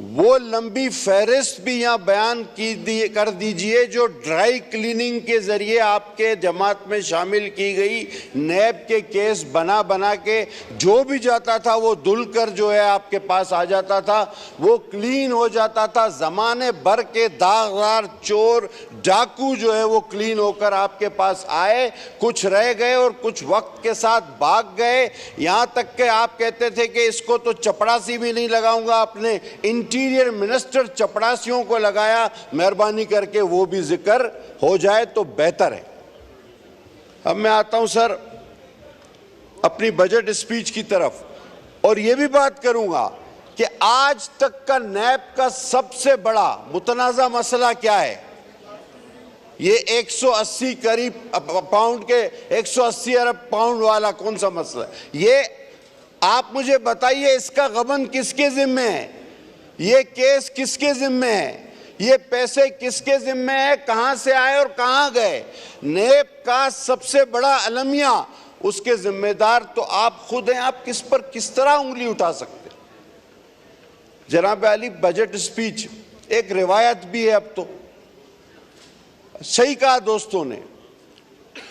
वो लंबी फहरिस्त भी यहाँ बयान कर दीजिए जो ड्राई क्लीनिंग के जरिए आपके जमात में शामिल की गई। नैब के केस बना बना के जो भी जाता था वो धुल कर जो है आपके पास आ जाता था, वो क्लीन हो जाता था। जमाने भर के दागदार चोर डाकू जो है वो क्लीन होकर आपके पास आए, कुछ रह गए और कुछ वक्त के साथ भाग गए। यहाँ तक के आप कहते थे कि इसको तो चपड़ासी भी नहीं लगाऊंगा, आपने इंटीरियर मिनिस्टर चपड़ासियों को लगाया। मेहरबानी करके वो भी जिक्र हो जाए तो बेहतर है। अब मैं आता हूं सर अपनी बजट स्पीच की तरफ, और ये भी बात करूंगा कि आज तक का नैब का सबसे बड़ा मुतनाज़ा मसला क्या है। ये 180 करीब पाउंड के 180 अरब पाउंड वाला कौन सा मसला है? ये आप मुझे बताइए, इसका गबन किसके जिम्मे है? ये केस किसके जिम्मे है? ये पैसे किसके जिम्मे है? कहां से आए और कहां गए? नेब का सबसे बड़ा अलमिया, उसके जिम्मेदार तो आप खुद हैं। आप किस पर किस तरह उंगली उठा सकते? जनाब अली, बजट स्पीच एक रिवायत भी है। अब तो सही कहा दोस्तों ने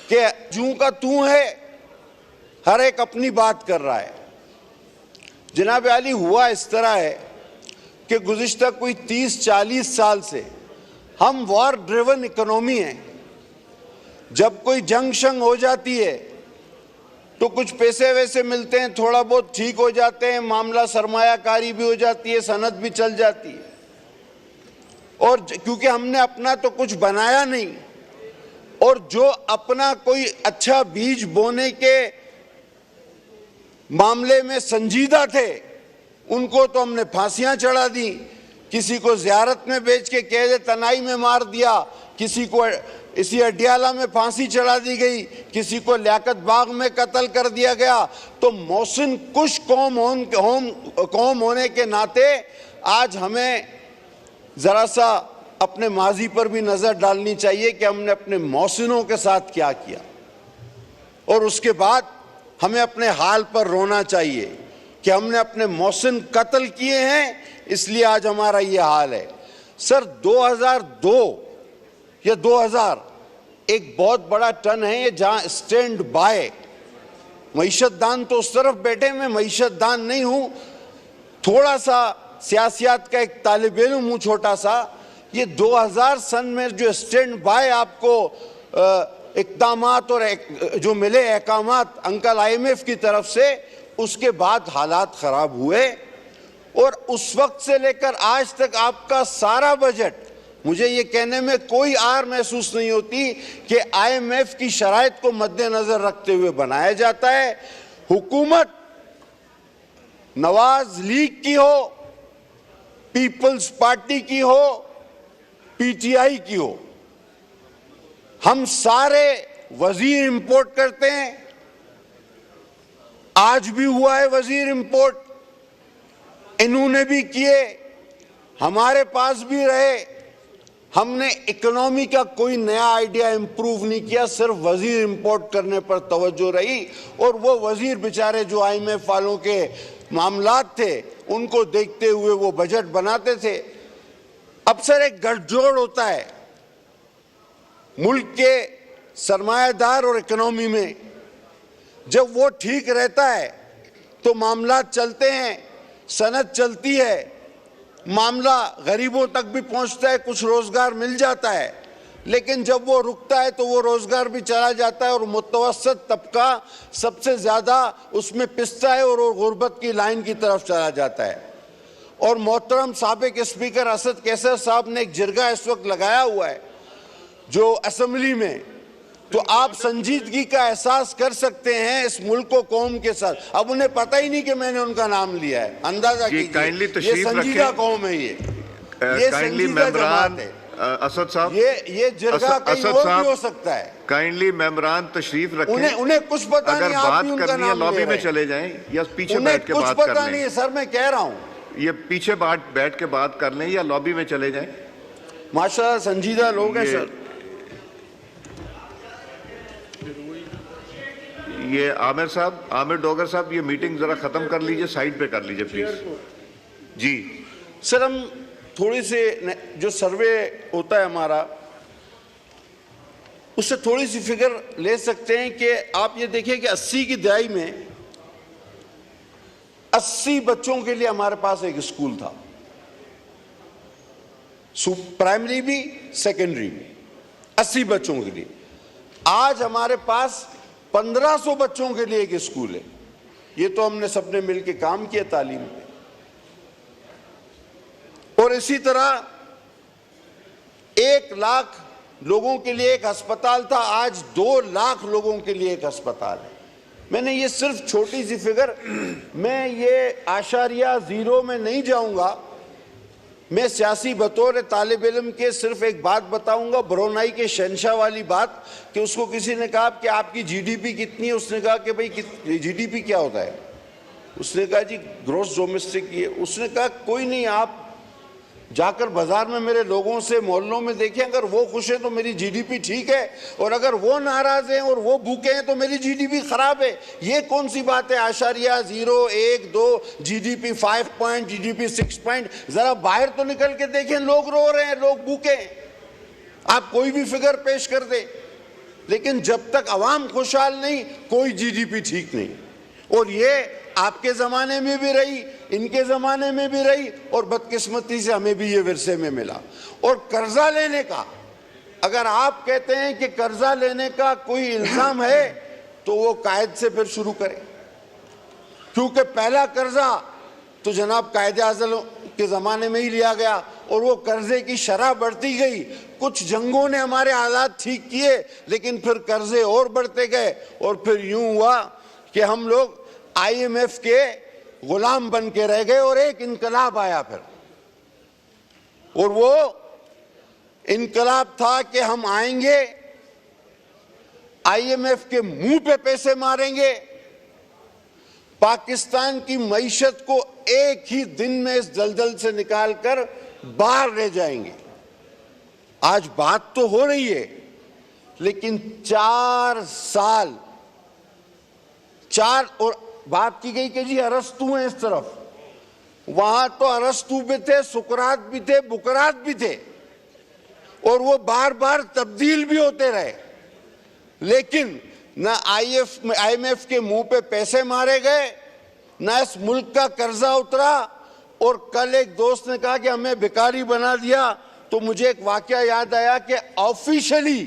कि जूं का तू है, हर एक अपनी बात कर रहा है। जनाब अली, हुआ इस तरह है कि गुज़िश्ता कोई 30-40 साल से हम वॉर ड्रिवन इकोनॉमी हैं। जब कोई जंग शंग हो जाती है तो कुछ पैसे वैसे मिलते हैं, थोड़ा बहुत ठीक हो जाते हैं, मामला सरमायाकारी भी हो जाती है, सनद भी चल जाती है। और क्योंकि हमने अपना तो कुछ बनाया नहीं, और जो अपना कोई अच्छा बीज बोने के मामले में संजीदा थे उनको तो हमने फांसियां चढ़ा दी। किसी को ज़ियारत में बेच के कैद तनाई में मार दिया, किसी को इसी अडियाला में फांसी चढ़ा दी गई, किसी को लियाकत बाग में कत्ल कर दिया गया। तो मोहसिन कुश कौम होने के नाते आज हमें ज़रा सा अपने माजी पर भी नज़र डालनी चाहिए कि हमने अपने मोहसिनों के साथ क्या किया, और उसके बाद हमें अपने हाल पर रोना चाहिए कि हमने अपने मोहसिन कत्ल किए हैं, इसलिए आज हमारा ये हाल है। सर 2002 या 2000 एक बहुत बड़ा टर्न है ये, जहां स्टैंड बाय मईशतदान तो उस तरफ बैठे, मैं मईशतदान नहीं हूं, थोड़ा सा सियासियात का एक तालिब इल्म हूं छोटा सा। ये 2000 सन में जो स्टैंड बाय आपको इक़दामात और जो मिले अहकामात अंकल IMF की तरफ से, उसके बाद हालात खराब हुए, और उस वक्त से लेकर आज तक आपका सारा बजट, मुझे ये कहने में कोई आर महसूस नहीं होती कि IMF की शराइत को मद्देनजर रखते हुए बनाया जाता है। हुकूमत नवाज लीग की हो, पीपल्स पार्टी की हो, PTI की हो, हम सारे वजीर इंपोर्ट करते हैं। आज भी हुआ है वजीर इंपोर्ट, इन्होंने भी किए, हमारे पास भी रहे। हमने इकोनॉमी का कोई नया आइडिया इंप्रूव नहीं किया, सिर्फ वजीर इंपोर्ट करने पर तवज्जो रही। और वो वजीर बेचारे जो IMF वालों के मामलात थे उनको देखते हुए वो बजट बनाते थे। अब सर एक गठजोड़ होता है मुल्क के सरमायादार और इकोनॉमी में, जब वो ठीक रहता है तो मामला चलते हैं, सनद चलती है, मामला गरीबों तक भी पहुंचता है, कुछ रोजगार मिल जाता है। लेकिन जब वो रुकता है तो वो रोजगार भी चला जाता है, और मुतवस्सत तबका सबसे ज्यादा उसमें पिसता है और वो गुर्बत की लाइन की तरफ चला जाता है। और मोहतरम साबिक स्पीकर असद कैसर साहब ने एक जिरगा इस वक्त लगाया हुआ है जो असेंबली में, तो आप संजीदगी का एहसास कर सकते हैं इस मुल्क को कौम के साथ। अब उन्हें पता ही नहीं कि मैंने उनका नाम लिया है, अंदाजा कीजिए। ये संजीदा कौम है, ये संजीदा जमात है। असद साहब, ये जिरगा कहीं और भी हो सकता है। काइंडली मेंबरान तशरीफ रखें। उन्हें कुछ पता नहीं, आप भी उनका नाम लॉबी में चले जाएं या पीछे बैठ के बात कर लें। कुछ पता नहीं है सर, मैं कह रहा हूँ ये पीछे बैठ के बात कर लें या लॉबी में चले जाएं। माशाल्लाह संजीदा लोग हैं सर। ये आमिर डोगर साहब, ये मीटिंग जरा खत्म कर लीजिए, साइड पे कर लीजिए प्लीज जी। सर हम थोड़ी से जो सर्वे होता है हमारा, उससे थोड़ी सी फिगर ले सकते हैं कि आप ये देखिए कि 80 की दहाई में 80 बच्चों के लिए हमारे पास एक स्कूल था, प्राइमरी भी सेकेंडरी भी, 80 बच्चों के लिए। आज हमारे पास 1500 बच्चों के लिए एक स्कूल है। ये तो हमने सबने मिलकर काम किया तालीम पे। और इसी तरह 1 लाख लोगों के लिए एक अस्पताल था, आज 2 लाख लोगों के लिए एक अस्पताल है। मैंने ये सिर्फ छोटी सी फिगर, मैं ये आशारिया जीरो में नहीं जाऊंगा, मैं सियासी बतौर तालिब इल्म के सिर्फ एक बात बताऊंगा, ब्रोनाई के शहंशाह वाली बात, कि उसको किसी ने कहा कि आपकी जीडीपी कितनी है, उसने कहा कि भाई जीडीपी क्या होता है, उसने कहा जी ग्रॉस डोमेस्टिक ये। उसने कहा कोई नहीं, आप जाकर बाजार में मेरे लोगों से मोहल्लों में देखें, अगर वो खुश है तो मेरी जीडीपी ठीक है, और अगर वो नाराज हैं और वो भूखे हैं तो मेरी जीडीपी खराब है। ये कौन सी बात है? आशारिया 0, 1, 2, जीडीपी 5 पॉइंट, जीडीपी 6 पॉइंट। जरा बाहर तो निकल के देखें, लोग रो रहे हैं, लोग भूखे हैं। आप कोई भी फिगर पेश कर दे, लेकिन जब तक अवाम खुशहाल नहीं, कोई जीडीपी ठीक नहीं। और ये आपके ज़माने में भी रही, इनके ज़माने में भी रही, और बदकिस्मती से हमें भी ये विरसे में मिला। और कर्जा लेने का, अगर आप कहते हैं कि कर्जा लेने का कोई इल्ज़ाम है, तो वो कायद से फिर शुरू करें, क्योंकि पहला कर्जा तो जनाब कायदे-आज़म के ज़माने में ही लिया गया, और वो कर्जे की शरह बढ़ती गई। कुछ जंगों ने हमारे हालात ठीक किए, लेकिन फिर कर्जे और बढ़ते गए, और फिर यूं हुआ कि हम लोग IMF के गुलाम बन के रह गए, और एक इनकलाब आया फिर। और वो इनकलाब था कि हम आएंगे, IMF के मुंह पे पैसे मारेंगे, पाकिस्तान की मईशत को एक ही दिन में इस दलदल से निकालकर बाहर ले जाएंगे। आज बात तो हो रही है, लेकिन 4 साल, और बात की गई कि जी अरस्तू हैं इस तरफ, वहां तो अरस्तू भी थे, सुकरात भी थे, बुकरात भी थे, और वो बार बार तब्दील भी होते रहे, लेकिन ना IMF के मुंह पे पैसे मारे गए, ना इस मुल्क का कर्जा उतरा। और कल एक दोस्त ने कहा कि हमें भिखारी बना दिया, तो मुझे एक वाकया याद आया कि ऑफिशियली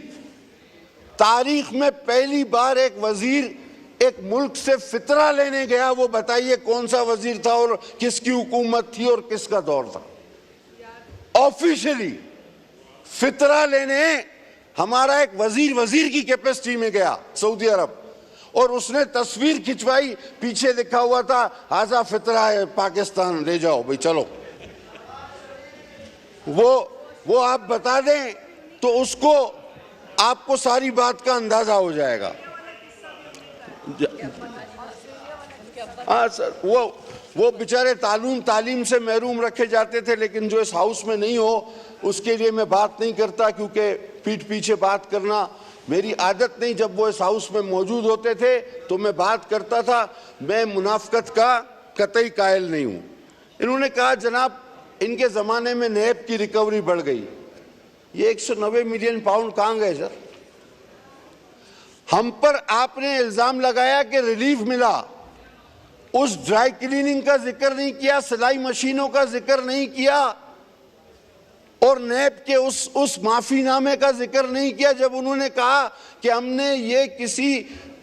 तारीख में पहली बार एक वजीर एक मुल्क से फितरा लेने गया। वो बताइए कौन सा वजीर था और किसकी हुकूमत थी और किसका दौर था? ऑफिशियली फितरा लेने हमारा एक वजीर की कैपेसिटी में गया सऊदी अरब, और उसने तस्वीर खिंचवाई, पीछे लिखा हुआ था हाजा फितरा है पाकिस्तान, ले जाओ भाई चलो। वो आप बता दें तो उसको, आपको सारी बात का अंदाजा हो जाएगा। हाँ सर, वो बेचारे तालीम से महरूम रखे जाते थे, लेकिन जो इस हाउस में नहीं हो उसके लिए मैं बात नहीं करता, क्योंकि पीठ पीछे बात करना मेरी आदत नहीं। जब वो इस हाउस में मौजूद होते थे तो मैं बात करता था। मैं मुनाफकत का कतई कायल नहीं हूँ। इन्होंने कहा जनाब इनके ज़माने में नैब की रिकवरी बढ़ गई। ये 190 मिलियन पाउंड कहाँ गए सर? हम पर आपने इल्ज़ाम लगाया कि रिलीफ मिला, उस ड्राई क्लीनिंग का जिक्र नहीं किया, सिलाई मशीनों का जिक्र नहीं किया, और नैब के उस माफीनामे का जिक्र नहीं किया जब उन्होंने कहा कि हमने ये किसी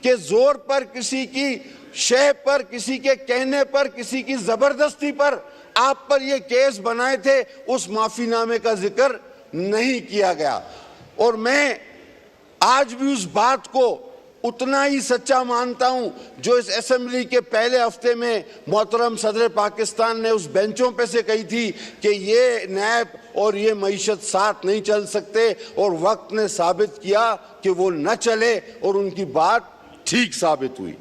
के जोर पर, किसी की शय पर, किसी के कहने पर, किसी की जबरदस्ती पर आप पर ये केस बनाए थे। उस माफीनामे का जिक्र नहीं किया गया। और मैं आज भी उस बात को उतना ही सच्चा मानता हूं जो इस असेंबली के पहले हफ्ते में मोहतरम सदर पाकिस्तान ने उस बेंचों पे से कही थी कि ये नैब और ये मईशत साथ नहीं चल सकते, और वक्त ने साबित किया कि वो न चले, और उनकी बात ठीक साबित हुई।